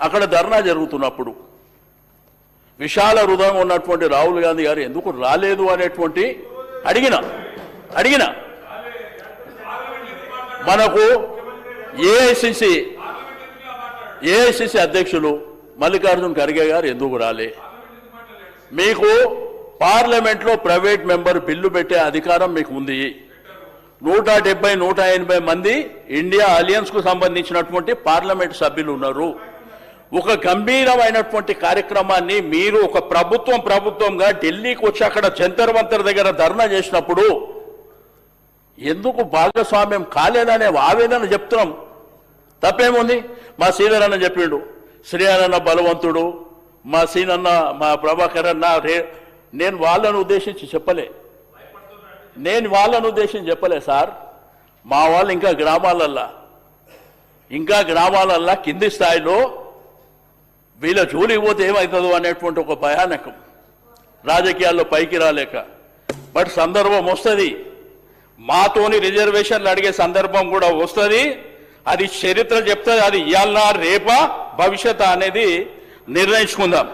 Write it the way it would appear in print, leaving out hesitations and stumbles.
అక్కడ ధర్నా జరుగుతున్నప్పుడు విశాల హృదయం ఉన్నటువంటి రాహుల్ గాంధీ గారు ఎందుకు రాలేదు అనేటువంటి అడిగిన మనకు ఏఐసిసి అధ్యక్షులు మల్లికార్జున్ ఖర్గే గారు ఎందుకు రాలే? మీకు పార్లమెంట్లో ప్రైవేట్ మెంబర్ బిల్లు పెట్టే అధికారం మీకు ఉంది. 170, 180 మంది ఇండియా అలయన్స్కు సంబంధించినటువంటి పార్లమెంట్ సభ్యులు ఉన్నారు. ఒక గంభీరమైనటువంటి కార్యక్రమాన్ని మీరు ఒక ప్రభుత్వంగా ఢిల్లీకి వచ్చి అక్కడ జంతర్ మంతర్ దగ్గర ధర్నా చేసినప్పుడు ఎందుకు భాగస్వామ్యం కాలేదనే ఆవేదన చెప్తున్నాం. తప్పేముంది? మా సీనియర్ అన్న చెప్పిండు, శ్రీహరన్న బలవంతుడు, మా సీనన్న, మా ప్రభాకర్ అన్న. నేను వాళ్ళను ఉద్దేశించి చెప్పలే సార్. మా వాళ్ళు ఇంకా గ్రామాలల్లా కింది స్థాయిలో వీళ్ళ జోలికి పోతే ఏమవుతుందో అనేటువంటి ఒక భయానకం, రాజకీయాల్లో పైకి రాలేక. బట్ సందర్భం వస్తుంది, మాతోని రిజర్వేషన్లు అడిగే సందర్భం కూడా వస్తుంది. అది చరిత్ర చెప్తుంది. అది ఇవాళ రేపా భవిష్యత్ అనేది నిర్ణయించుకుందాం.